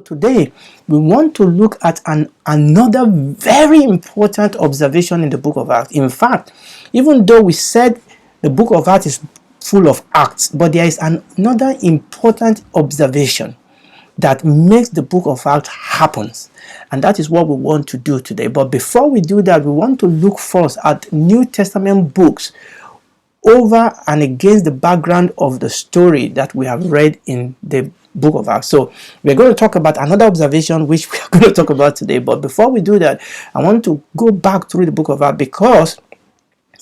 today we want to look at another very important observation in the book of Acts. In fact, even though we said the book of Acts is full of acts, but there is another important observation that makes the book of Acts happens, and that is what we want to do today. But before we do that, we want to look first at New Testament books over and against the background of the story that we have read in the book of Acts. So we're going to talk about another observation which we are going to talk about today. But before we do that, I want to go back through the book of Acts, because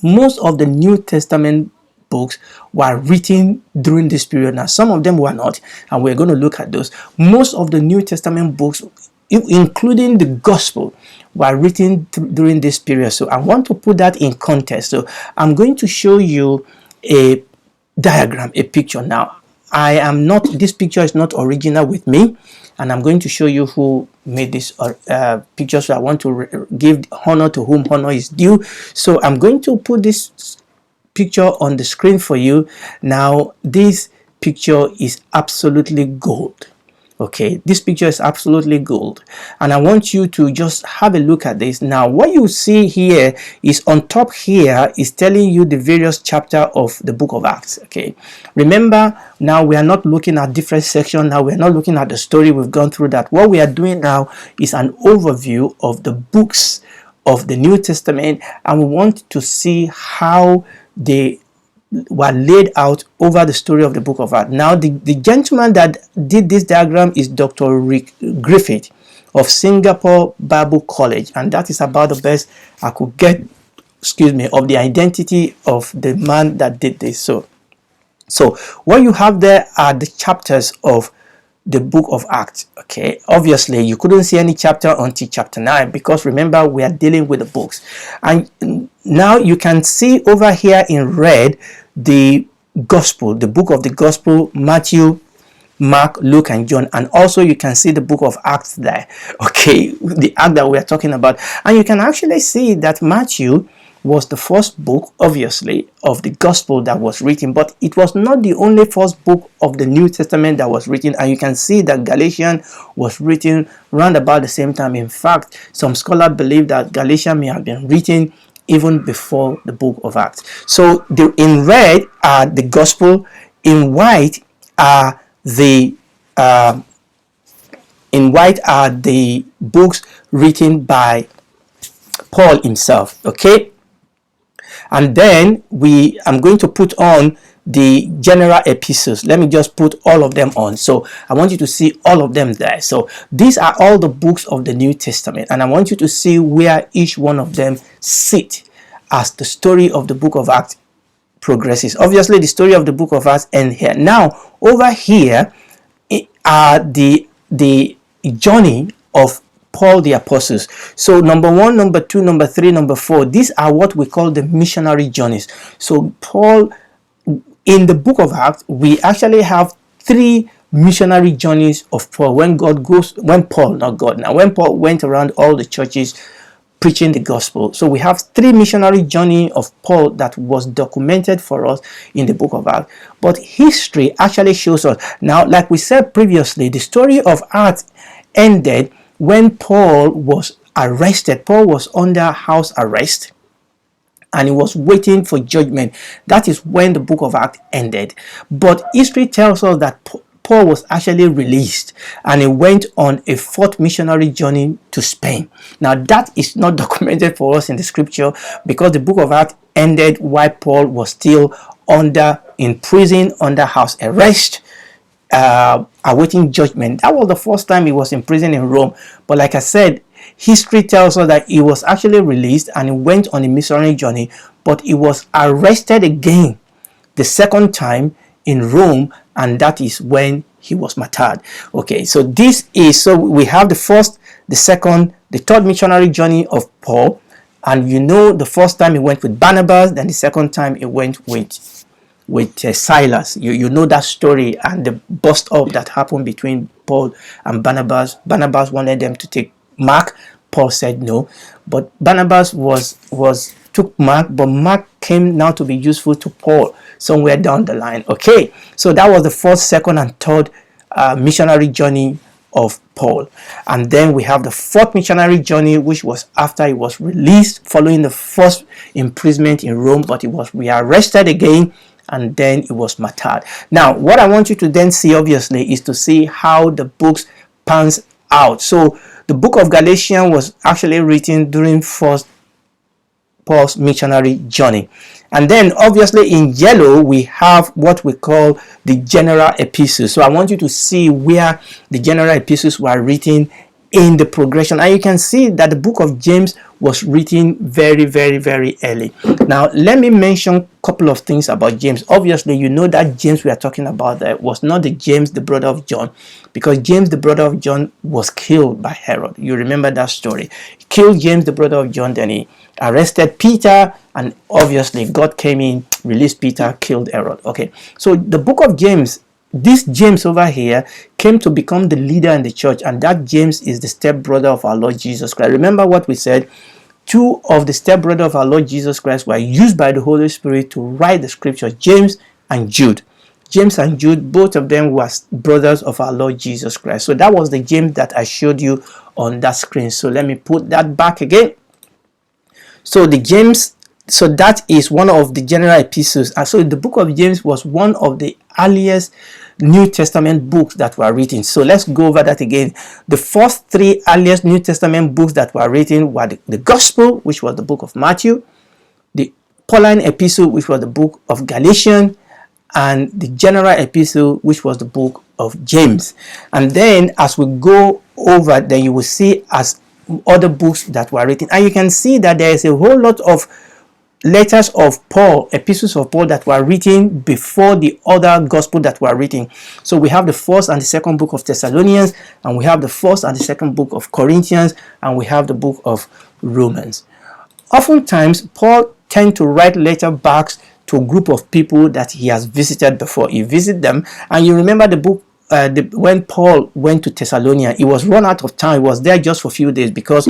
most of the New Testament books were written during this period. Now, some of them were not, and we're going to look at those. Most of the New Testament books, including the gospel, were written during this period. So I want to put that in context. So I'm going to show you a diagram, a picture. Now, this picture is not original with me, and I'm going to show you who made this picture. So I want to give honor to whom honor is due. So I'm going to put this picture on the screen for you. Now, this picture is absolutely gold. Okay, this picture is absolutely gold, and I want you to just have a look at this. Now, what you see here is on top here is telling you the various chapters of the book of Acts. Okay, remember, now we are not looking at different sections. Now we're not looking at the story. We've gone through that. What we are doing now is an overview of the books of the New Testament, and we want to see how they were laid out over the story of the book of Acts. Now, the gentleman that did this diagram is Dr. Rick Griffith of Singapore Bible College, and that is about the best I could get, of the identity of the man that did this. So what you have there are the chapters of the book of Acts. Okay, obviously you couldn't see any chapter until chapter 9, because remember, we are dealing with the books. And now you can see over here in red the gospel, the book of the gospel: Matthew, Mark, Luke, and John. And also you can see the book of Acts there. Okay, the act that we are talking about. And you can actually see that Matthew was the first book, obviously, of the gospel that was written, but it was not the only first book of the New Testament that was written. And you can see that Galatians was written around about the same time. In fact, some scholars believe that Galatians may have been written even before the book of Acts. So in red are the gospel, in white are the books written by Paul himself. Okay, and then I'm going to put on the general epistles. Let me just put all of them on. So I want you to see all of them there. So these are all the books of the New Testament, and I want you to see where each one of them sit as the story of the book of Acts progresses. Obviously, the story of the book of Acts ends here. Now, over here are the journey of Paul the Apostles. So number 1, number 2, number 3, number 4, these are what we call the missionary journeys. So Paul, in the book of Acts, we actually have 3 missionary journeys of Paul. When Paul went around all the churches preaching the gospel. So we have 3 missionary journey of Paul that was documented for us in the book of Acts. But history actually shows us. Now, like we said previously, the story of Acts ended when Paul was arrested. Paul was under house arrest, and he was waiting for judgment. That is when the book of Acts ended. But history tells us that Paul was actually released, and he went on a 4th missionary journey to Spain. Now, that is not documented for us in the scripture, because the book of Acts ended while Paul was still in prison under house arrest, awaiting judgment. That was the first time he was in prison in Rome. But like I said, history tells us that he was actually released and he went on a missionary journey, but he was arrested again the second time in Rome, and that is when he was martyred. Okay, so we have the first, the second, the 3rd missionary journey of Paul. And the first time he went with Barnabas, then the second time he went with Silas. You know that story, and the bust up that happened between Paul and Barnabas. Barnabas wanted them to take Mark. Paul said no, but Barnabas took Mark, but Mark came now to be useful to Paul somewhere down the line. Okay, so that was the 1st, 2nd, and 3rd missionary journey of Paul. And then we have the fourth missionary journey, which was after he was released following the first imprisonment in Rome, but he was rearrested again, and then it was martyred. Now, what I want you to then see, obviously, is to see how the books pans out. So the book of Galatians was actually written during first Paul's missionary journey. And then obviously in yellow we have what we call the general epistles. So I want you to see where the general epistles were written in the progression, and you can see that the book of James was written very, very, very early. Now let me mention a couple of things about James. Obviously, you know that James we are talking about there was not the James the brother of John, because James the brother of John was killed by Herod. You remember that story. He killed James the brother of John, then he arrested Peter, and obviously God came in, released Peter, killed Herod. Okay, so the book of James, this James over here, came to become the leader in the church, and that James is the stepbrother of our Lord Jesus Christ. Remember what we said, two of the stepbrothers of our Lord Jesus Christ were used by the Holy Spirit to write the scriptures, James and Jude. James and Jude, both of them were brothers of our Lord Jesus Christ. So that was the James that I showed you on that screen. So let me put that back again. So the James, so that is one of the general epistles. And so the book of James was one of the earliest New Testament books that were written. So let's go over that again. The first three earliest New Testament books that were written were the Gospel, which was the book of Matthew, the Pauline epistle, which was the book of Galatians, and the general epistle, which was the book of James. And then as we go over, then you will see as other books that were written, and you can see that there is a whole lot of letters of Paul, epistles of Paul that were written before the other gospel that were written. So we have the first and the second book of Thessalonians, and we have the first and the second book of Corinthians, and we have the book of Romans. Oftentimes Paul tends to write letter backs to a group of people that he has visited before. He visits them, and you remember the book when Paul went to Thessalonica, he was run out of town. He was there just for a few days because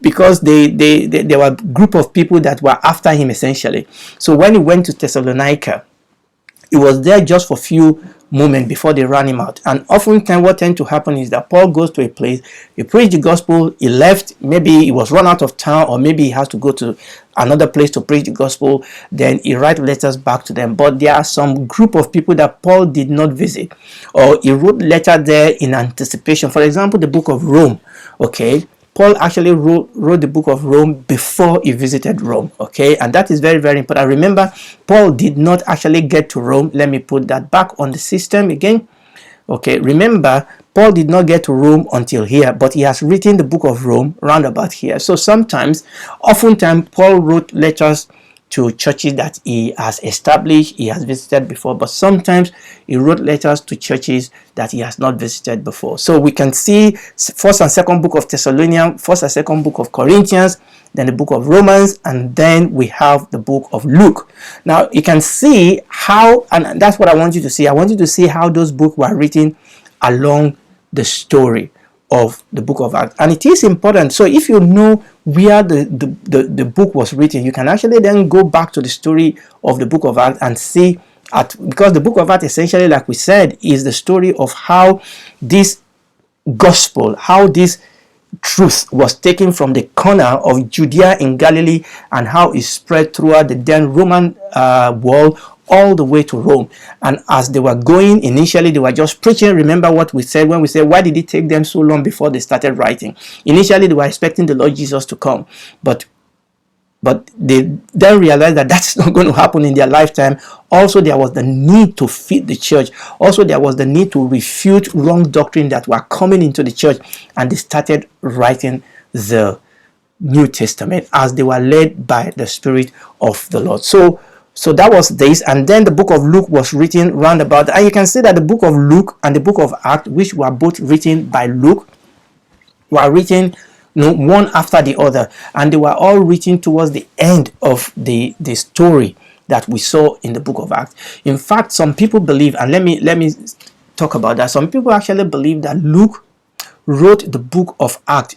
because there were a group of people that were after him essentially. So when he went to Thessalonica, he was there just for a few moments before they ran him out. And oftentimes what tends to happen is that Paul goes to a place, he preached the gospel, he left, maybe he was run out of town, or maybe he has to go to another place to preach the gospel, then he writes letters back to them. But there are some group of people that Paul did not visit, or he wrote letter there in anticipation. For example, the book of Rome. Okay, Paul actually wrote the book of Rome before he visited Rome. Okay, and that is very, very important. Remember, Paul did not actually get to Rome. Let me put that back on the system again. Okay, remember, Paul did not get to Rome until here, but he has written the book of Rome round about here. So oftentimes, Paul wrote letters to churches that he has established, he has visited before, but sometimes he wrote letters to churches that he has not visited before. So we can see first and second book of Thessalonians, first and second book of Corinthians, then the book of Romans, and then we have the book of Luke. Now you can see how, and that's what I want you to see. I want you to see how those books were written along the story of the book of Acts, and it is important. So if you know where the book was written, you can actually then go back to the story of the book of Acts and see because the book of Acts essentially, like we said, is the story of how this gospel, how this truth was taken from the corner of Judea in Galilee and how it spread throughout the then Roman world all the way to Rome. And as they were going, initially they were just preaching. Remember what we said when we said, why did it take them so long before they started writing? Initially they were expecting the Lord Jesus to come, but they then realized that that's not going to happen in their lifetime. Also, there was the need to feed the church. Also, there was the need to refute wrong doctrine that were coming into the church, and they started writing the New Testament as they were led by the Spirit of the Lord. So that was this, and then the book of Luke was written round about, and you can see that the book of Luke and the book of Acts, which were both written by Luke, were written one after the other, and they were all written towards the end of the story that we saw in the book of Acts. In fact, some people believe, and let me talk about that. Some people actually believe that Luke wrote the book of Acts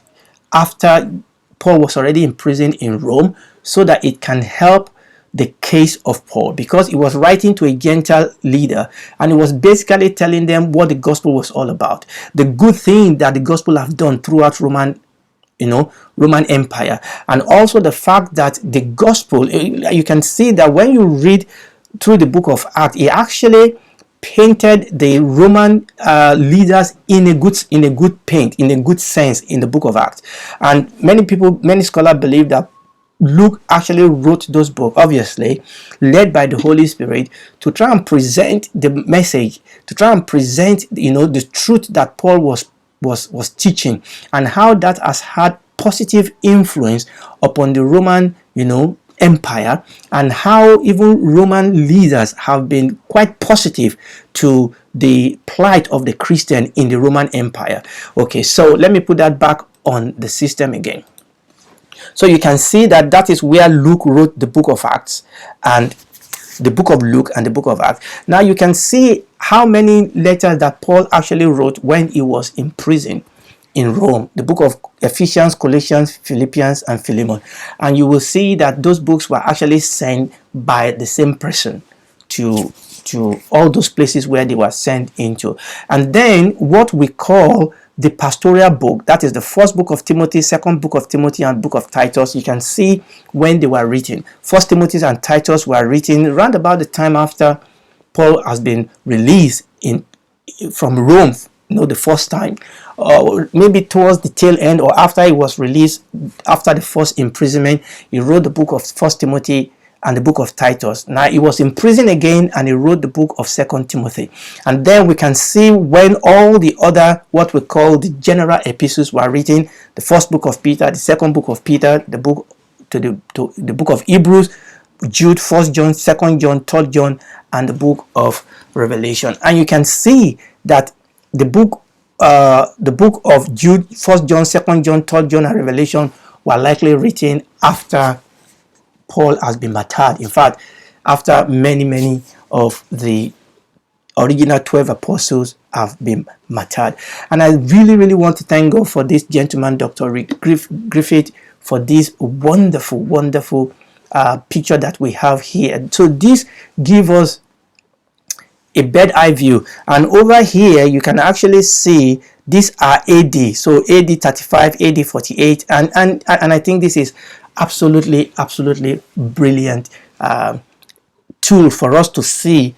after Paul was already imprisoned in Rome, so that it can help the case of Paul, because he was writing to a Gentile leader, and he was basically telling them what the gospel was all about, the good thing that the gospel have done throughout Roman Empire, and also the fact that the gospel, you can see that when you read through the book of Acts, he actually painted the Roman leaders in a good sense in the book of Acts. And many scholars believe that Luke actually wrote those books, obviously led by the Holy Spirit, to try and present the message, to try and present the truth that Paul was teaching, and how that has had positive influence upon the Roman Empire, and how even Roman leaders have been quite positive to the plight of the Christian in the Roman Empire. Okay, so let me put that back on the system again. So you can see that is where Luke wrote the book of Acts, and the book of Luke and the book of Acts. Now you can see how many letters that Paul actually wrote when he was in prison in Rome: the book of Ephesians, Colossians, Philippians, and Philemon. And you will see that those books were actually sent by the same person to all those places where they were sent into. And then what we call the pastoral book, that is the first book of Timothy, second book of Timothy, and book of Titus, you can see when they were written. First Timothy and Titus were written around about the time after Paul has been released from Rome, the first time, or maybe towards the tail end, or after he was released, after the first imprisonment. He wrote the book of First Timothy and the book of Titus. Now he was in prison again, and he wrote the book of Second Timothy. And then we can see when all the other, what we call the general epistles, were written: the first book of Peter, the second book of Peter, the book to the book of Hebrews, Jude, First John, Second John, Third John, and the book of Revelation. And you can see that the book of Jude, First John, Second John, Third John, and Revelation were likely written after Paul has been martyred. In fact, after many of the original 12 apostles have been martyred. And I really want to thank God for this gentleman, Dr. Rick Griffith, for this wonderful picture that we have here. So this gives us a bird eye view, and over here you can actually see these are AD, so AD 35, AD 48, and I think this is absolutely brilliant tool for us to see,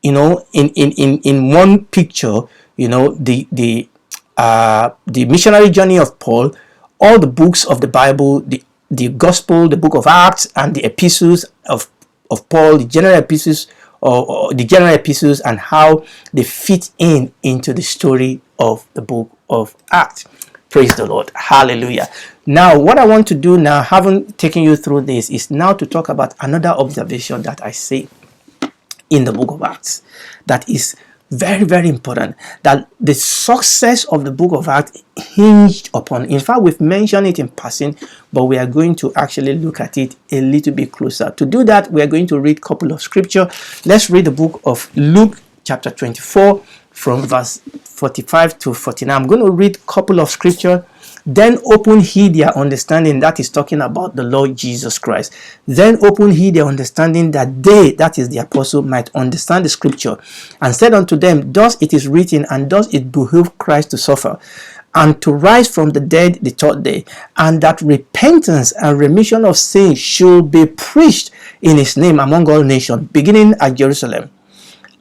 in one picture, the missionary journey of Paul, all the books of the Bible, the gospel, the book of Acts, and the epistles of Paul, the general epistles, or the general epistles, and how they fit into the story of the book of Acts. Praise the Lord. Hallelujah. Now, what I want to do now, having taken you through this, is now to talk about another observation that I see in the book of Acts that is very important, that the success of the book of Acts hinged upon. In fact, we've mentioned it in passing, but we are going to actually look at it a little bit closer. To do that, we are going to read a couple of scripture. Let's read the book of Luke chapter 24 from verse 45 to 49. I'm going to read a couple of scripture. Then open he their understanding, that is talking about the Lord Jesus Christ. Then open he their understanding, that they, that is the apostle, might understand the scripture. And said unto them, thus it is written, and thus it behoved Christ to suffer, and to rise from the dead the third day, and that repentance and remission of sins should be preached in his name among all nations, beginning at Jerusalem.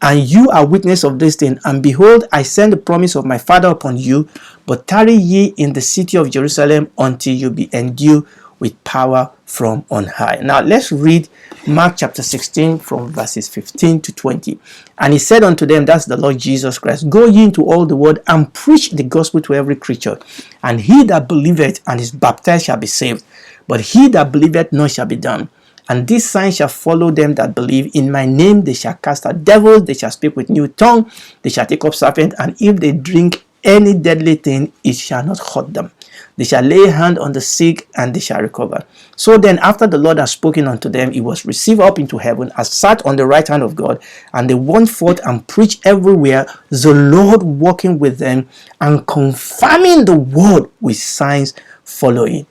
And you are witness of this thing. And behold, I send the promise of my Father upon you, but tarry ye in the city of Jerusalem until you be endued with power from on high. Now let's read Mark chapter 16 from verses 15 to 20. And he said unto them, that's the Lord Jesus Christ, go ye into all the world and preach the gospel to every creature. And he that believeth and is baptized shall be saved, but he that believeth not shall be damned. And this sign shall follow them that believe. In my name they shall cast out devils, they shall speak with new tongue, they shall take up serpents, and if they drink any deadly thing, it shall not hurt them. They shall lay hand on the sick, and they shall recover. So then, after the Lord had spoken unto them, he was received up into heaven, and sat on the right hand of God. And they went forth and preached everywhere, the Lord walking with them, and confirming the word with signs following.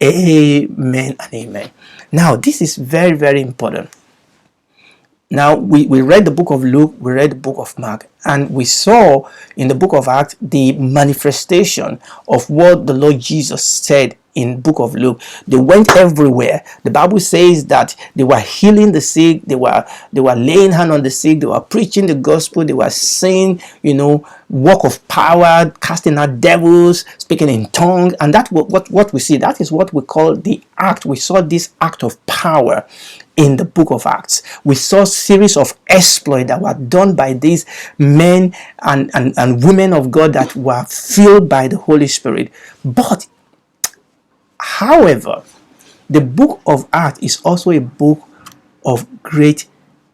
Amen and amen. Now, this is very, very important. Now, we read the book of Luke, we read the book of Mark, and we saw in the book of Acts the manifestation of what the Lord Jesus said in the book of Luke. They went everywhere. The Bible says that they were healing the sick, they were laying hand on the sick, they were preaching the gospel, they were saying, work of power, casting out devils, speaking in tongues, and that's what we see. That is what we call the act. We saw this act of power in the book of Acts. We saw a series of exploits that were done by these men and women of God that were filled by the Holy Spirit. But however, the book of Acts is also a book of great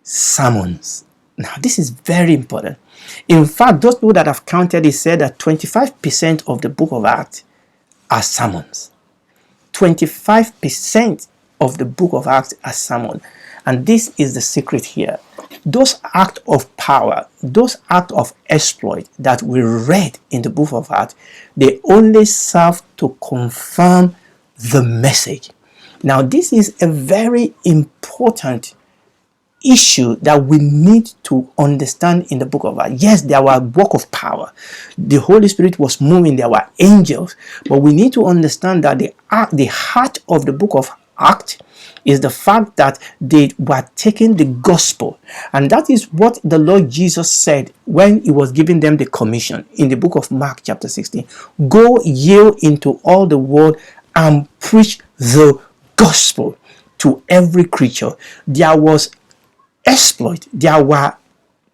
sermons. Now, this is very important. In fact, those people that have counted it said that 25% of the book of Acts are sermons. 25% of the book of Acts are sermon. And this is the secret here. Those acts of power, those acts of exploit that we read in the book of Acts, they only serve to confirm the message. Now, this is a very important issue that we need to understand in the book of Acts. Yes, there were work of power. The Holy Spirit was moving. There were angels. But we need to understand that the heart of the book of Acts is the fact that they were taking the gospel. And that is what the Lord Jesus said when he was giving them the commission in the book of Mark chapter 16. Go ye into all the world and preach the gospel to every creature. There was exploit, there were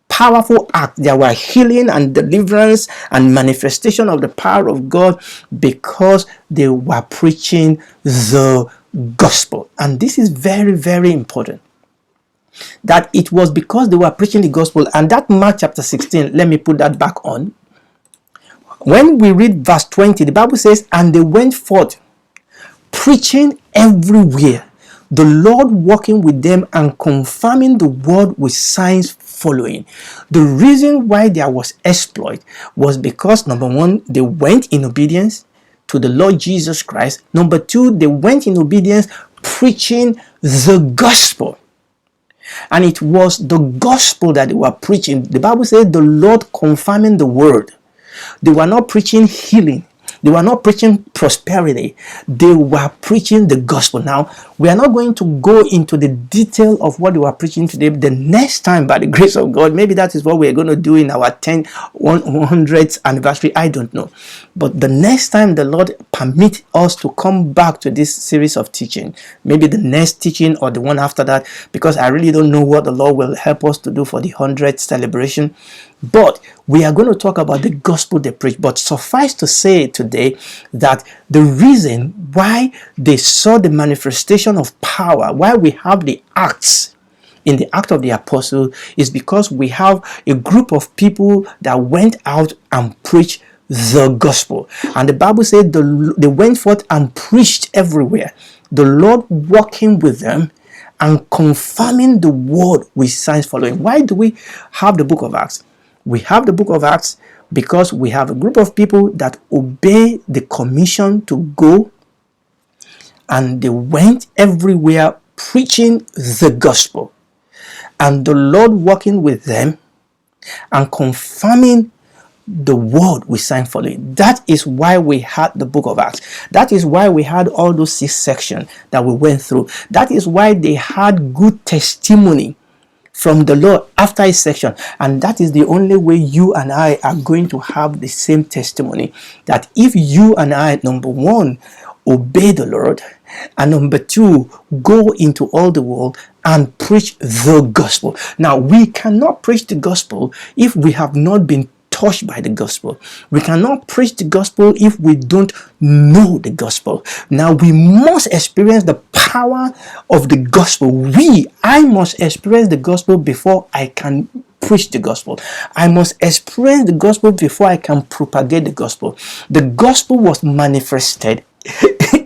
powerful acts, there were healing and deliverance and manifestation of the power of God because they were preaching the gospel. And this is very, very important, that it was because they were preaching the gospel. And that Mark chapter 16, let me put that back on. When we read verse 20, the Bible says, and they went forth preaching everywhere, the Lord working with them and confirming the word with signs following. The reason why there was exploit was because, number one, they went in obedience to the Lord Jesus Christ. Number two, they went in obedience preaching the gospel. And it was the gospel that they were preaching. The Bible says the Lord confirming the word. They were not preaching healing. They were not preaching prosperity. They were preaching the gospel. Now, we are not going to go into the detail of what they were preaching today. The next time, by the grace of God, maybe that is what we're going to do in our 100th anniversary. I don't know. But the next time the Lord permit us to come back to this series of teaching, maybe the next teaching or the one after that, because I really don't know what the Lord will help us to do for the 100th celebration. But we are going to talk about the gospel they preach. But suffice to say today that the reason why they saw the manifestation of power, why we have the acts in the act of the apostle, is because we have a group of people that went out and preached the gospel. And the Bible said they went forth and preached everywhere, the Lord walking with them and confirming the word with signs following. Why do we have the book of Acts? We have the book of Acts because we have a group of people that obey the commission to go, and they went everywhere preaching the gospel, and the Lord working with them and confirming the word with sign following. That is why we had the book of Acts. That is why we had all those 6 sections that we went through. That is why they had good testimony from the Lord after his section. And that is the only way you and I are going to have the same testimony. That if you and I, number one, obey the Lord, and number two, go into all the world and preach the gospel. Now, we cannot preach the gospel if we have not been touched by the gospel. We cannot preach the gospel if we don't know the gospel. Now, we must experience the power of the gospel. I must experience the gospel before I can preach the gospel. I must experience the gospel before I can propagate the gospel. The gospel was manifested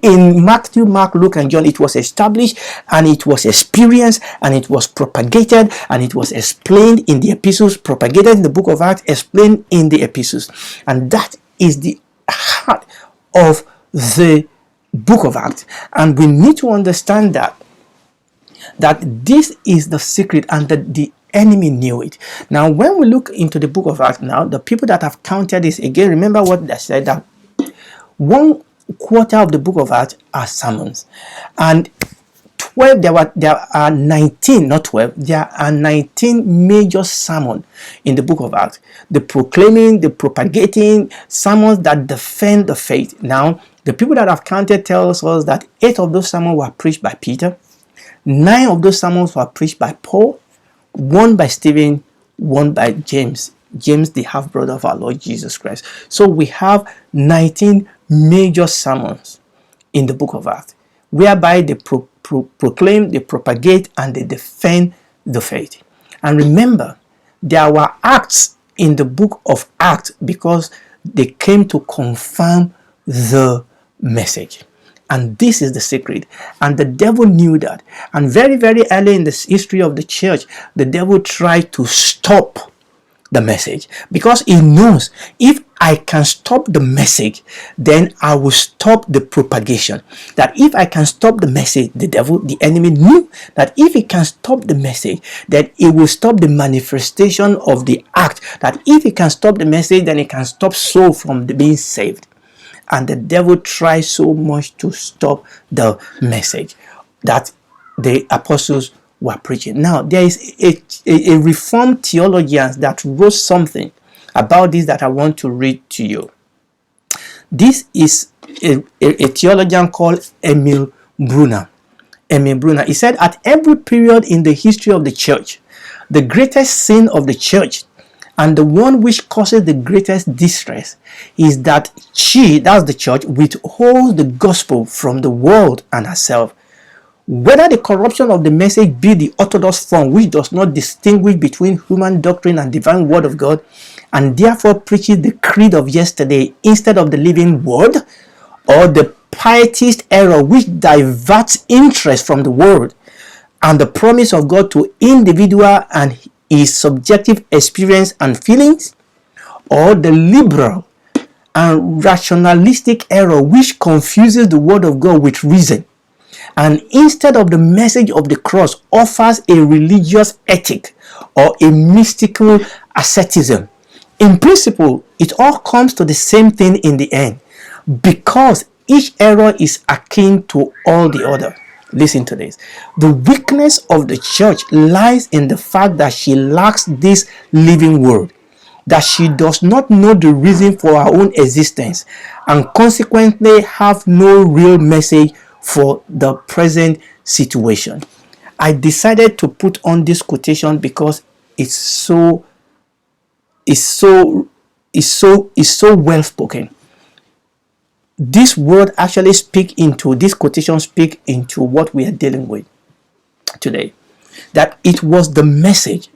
in Matthew, Mark, Luke, and John. It was established, and it was experienced, and it was propagated, and it was explained in the epistles, propagated in the book of Acts, explained in the epistles. And that is the heart of the book of Acts. And we need to understand that That this is the secret, and that the enemy knew it. Now, when we look into the book of Acts now, the people that have counted this again, remember what they said, that 1/4 of the book of Acts are sermons, and 12 there are 19, not 12, there are 19 major sermons in the book of Acts. The proclaiming, the propagating sermons that defend the faith. Now, the people that have counted tells us that 8 of those sermons were preached by Peter, 9 of those sermons were preached by Paul, 1 by Stephen, 1 by James, the half brother of our Lord Jesus Christ. So we have 19 major sermons in the book of Acts, whereby they proclaim, they propagate, and they defend the faith. And remember, there were acts in the book of Acts because they came to confirm the message. And this is the secret. And the devil knew that. And very, very early in the history of the church, the devil tried to stop the message, because he knows, if I can stop the message, then I will stop the propagation. That if I can stop the message, the enemy knew that if he can stop the message, then it will stop the manifestation of the act. That if he can stop the message, then he can stop soul from being saved. And the devil tries so much to stop the message that the apostles were preaching. Now, there is a Reformed theologian that wrote something about this that I want to read to you. This is a theologian called Emil Brunner. He said, at every period in the history of the church, the greatest sin of the church, and the one which causes the greatest distress, is that that's the church, withholds the gospel from the world and herself. Whether the corruption of the message be the orthodox form, which does not distinguish between human doctrine and divine word of God, and therefore preaches the creed of yesterday instead of the living word, or the pietist error which diverts interest from the word and the promise of God to individual and his subjective experience and feelings, or the liberal and rationalistic error which confuses the word of God with reason, and instead of the message of the cross offers a religious ethic or a mystical asceticism. In principle, it all comes to the same thing in the end, because each error is akin to all the other. Listen to this. The weakness of the church lies in the fact that she lacks this living word, that she does not know the reason for her own existence, and consequently have no real message for the present situation. I decided to put on this quotation because it's so well spoken. This word actually this quotation speak into what we are dealing with today. That it was the message,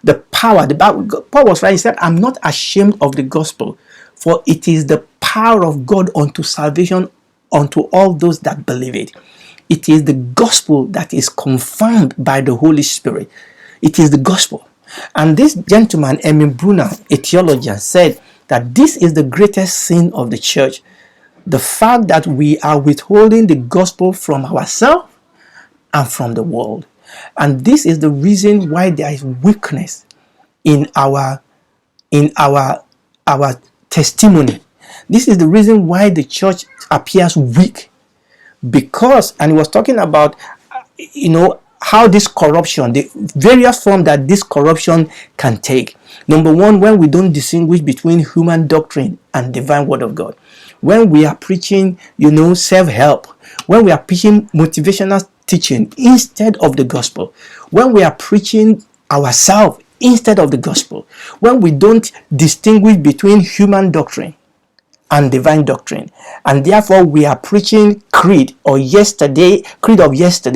the power. Paul was right. He said, I'm not ashamed of the gospel, for it is the power of God unto salvation unto all those that believe it. It is the gospel that is confirmed by the Holy Spirit. It is the gospel. And this gentleman, Emil Brunner, a theologian, said that this is the greatest sin of the church. The fact that we are withholding the gospel from ourselves and from the world. And this is the reason why there is weakness in our testimony. This is the reason why the church appears weak, because, and he was talking about how this corruption, the various forms that this corruption can take. Number one, when we don't distinguish between human doctrine and divine word of God, when we are preaching self-help, when we are preaching motivational teaching instead of the gospel, when we are preaching ourselves instead of the gospel, when we don't distinguish between human doctrine and divine doctrine, and therefore we are preaching creed of yesterday,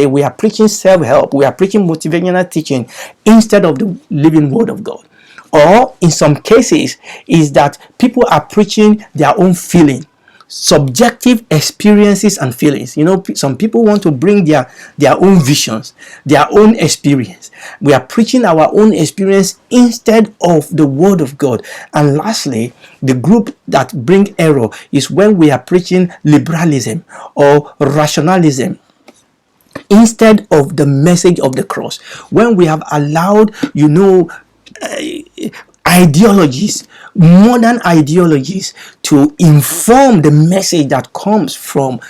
we are preaching self-help, we are preaching motivational teaching instead of the living word of God. Or in some cases is that people are preaching their own feeling, subjective experiences and feelings. Some people want to bring their own visions, their own experience. We are preaching our own experience instead of the word of God. And lastly, the group that bring error is when we are preaching liberalism or rationalism instead of the message of the cross. When we have allowed, ideologies, modern ideologies, to inform the message that comes from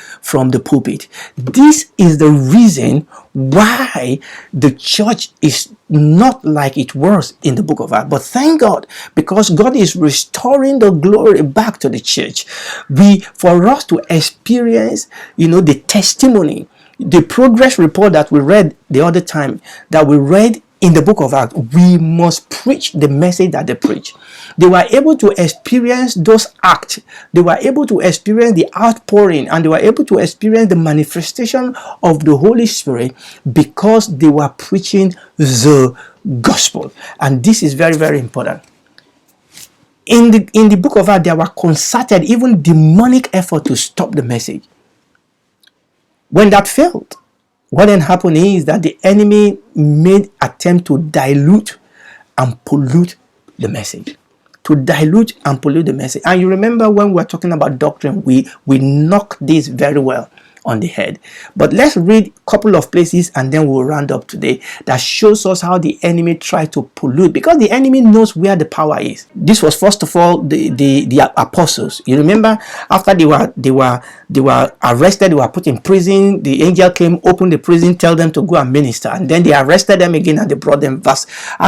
the pulpit. This is the reason why the church is not like it was in the book of Acts. But thank God, because God is restoring the glory back to the church. For us to experience, the testimony, the progress report that we read the other time, that we read in the book of Acts, we must preach the message that they preach. They were able to experience those acts. They were able to experience the outpouring, and they were able to experience the manifestation of the Holy Spirit because they were preaching the gospel. And this is very, very important. In the book of Acts, there were concerted, even demonic effort to stop the message. When that failed, what then happened is that the enemy made attempt to dilute and pollute the message. To dilute and pollute the message. And you remember when we were talking about doctrine, we knocked this very well on the head. But let's read a couple of places and then we'll round up today, that shows us how the enemy tried to pollute, because the enemy knows where the power is. This was first of all the apostles. You remember, after they were arrested, they were put in prison. The angel came, opened the prison, tell them to go and minister, and then they arrested them again and they brought them. Acts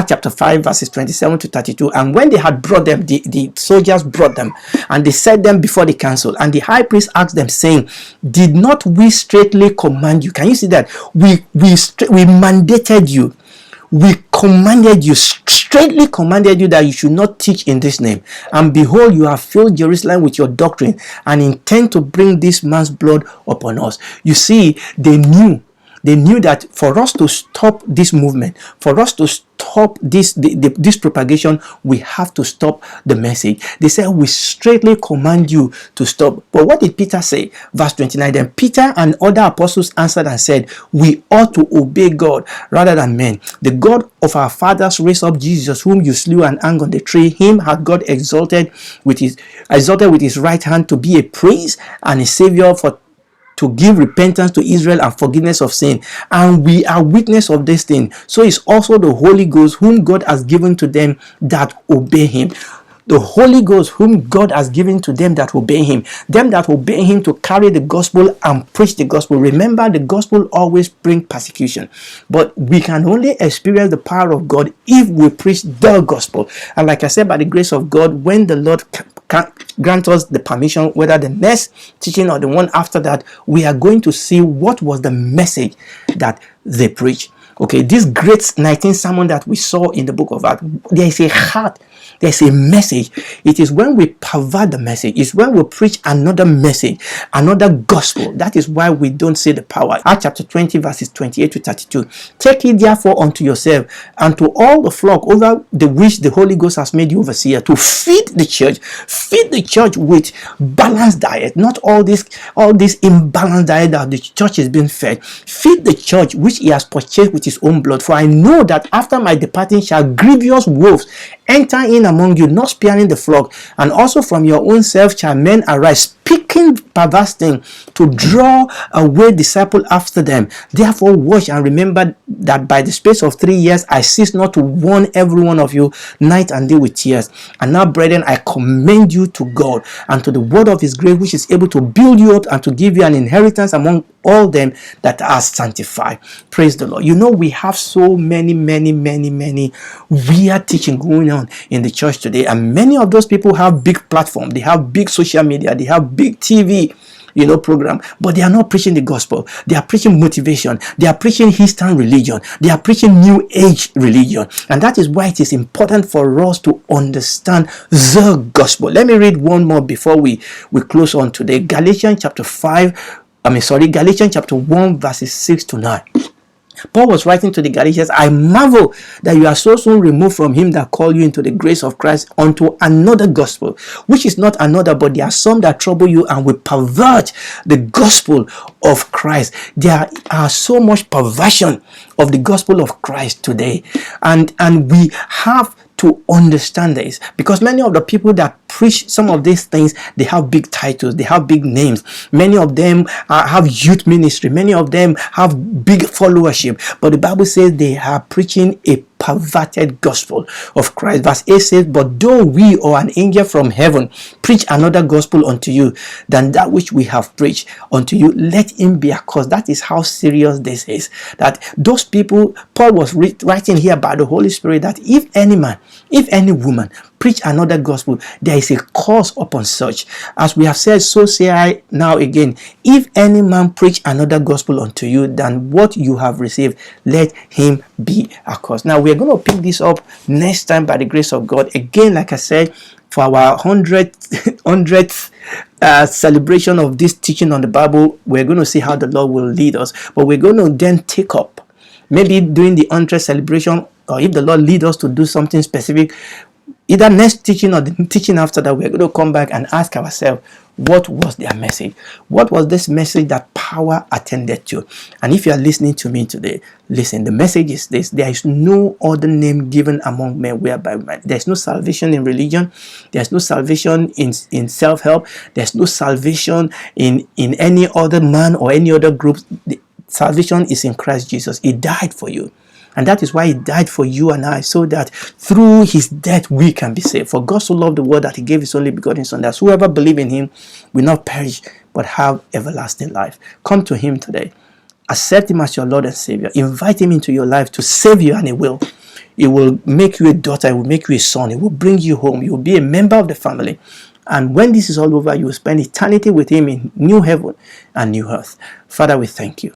chapter 5 verses 27 to 32. And when they had brought them, the soldiers brought them and they set them before the council, and the high priest asked them, saying, did not we straightly command you? Can you see that? We mandated you. We commanded you, straightly commanded you, that you should not teach in this name. And behold, you have filled Jerusalem with your doctrine and intend to bring this man's blood upon us. You see, they knew that for us to stop this movement, for us to stop this propagation, we have to stop the message. They said, we straightly command you to stop. But what did Peter say? Verse 29, then Peter and other apostles answered and said, we ought to obey God rather than men. The God of our fathers raised up Jesus, whom you slew and hung on the tree. Him had God exalted with his right hand to be a prince and a savior, to give repentance to Israel and forgiveness of sin. And we are witness of this thing. So is also the Holy Ghost, whom God has given to them that obey him. The Holy Ghost, whom God has given to them that obey him. Them that obey him to carry the gospel and preach the gospel. Remember, the gospel always brings persecution. But we can only experience the power of God if we preach the gospel. And like I said, by the grace of God, when the Lord grant us the permission, whether the next teaching or the one after that, we are going to see what was the message that they preached. Okay, this great 19th sermon that we saw in the book of Acts, there is a heart, there's a message. It is when we pervert the message, it's when we preach another message, another gospel. That is why we don't see the power. Acts chapter 20 verses 28 to 32. Take it therefore unto yourself and to all the flock over the which the Holy Ghost has made you overseer, to feed the church with balanced diet, not all this imbalanced diet that the church is being fed. Feed the church which he has purchased with his own blood. For I know that after my departing shall grievous wolves enter in among you, not sparing the flock. And also from your own self shall men arise, speaking perverse things, to draw away disciples after them. Therefore watch and remember that by the space of 3 years I cease not to warn every one of you night and day with tears. And now, brethren, I commend you to God and to the word of his grace, which is able to build you up and to give you an inheritance among all them that are sanctified. Praise the Lord. You know, we have so many weird teaching going on in the church today, and many of those people have big platform, they have big social media, they have big TV program, but they are not preaching the gospel. They are preaching motivation, they are preaching Eastern religion, they are preaching New Age religion. And that is why it is important for us to understand the gospel. Let me read one more before we close on today. Galatians chapter 1 verses 6 to 9. Paul was writing to the Galatians, I marvel that you are so soon removed from him that called you into the grace of Christ unto another gospel, which is not another, but there are some that trouble you and will pervert the gospel of Christ. There are so much perversion of the gospel of Christ today, and we have to understand this, because many of the people that preach some of these things, they have big titles, they have big names. Many of them have youth ministry, many of them have big followership, but the Bible says they are preaching a perverted gospel of Christ. Verse 8 says, but though we or an angel from heaven preach another gospel unto you than that which we have preached unto you, let him be accursed. That is how serious this is. That those people, Paul was writing here by the Holy Spirit, that if any man, if any woman preach another gospel, there is a curse upon such. As we have said, so say I now again, if any man preach another gospel unto you than what you have received, let him be accursed. Now we are going to pick this up next time by the grace of God. Again, like I said, for our 100th celebration of this teaching on the Bible, we're going to see how the Lord will lead us. But we're going to then take up, maybe during the 100th celebration, or if the Lord leads us to do something specific, either next teaching or the teaching after that, we're going to come back and ask ourselves, what was their message? What was this message that power attended to? And if you are listening to me today, listen, the message is this: there is no other name given among men whereby man. There's no salvation in religion. There's no salvation in self-help. There's no salvation in any other man or any other group. The salvation is in Christ Jesus. He died for you. And that is why he died for you and I, so that through his death we can be saved. For God so loved the world that he gave his only begotten Son, that whoever believes in him will not perish but have everlasting life. Come to him today. Accept him as your Lord and Savior. Invite him into your life to save you, and he will. He will make you a daughter. He will make you a son. He will bring you home. You will be a member of the family. And when this is all over, you will spend eternity with him in new heaven and new earth. Father, we thank you.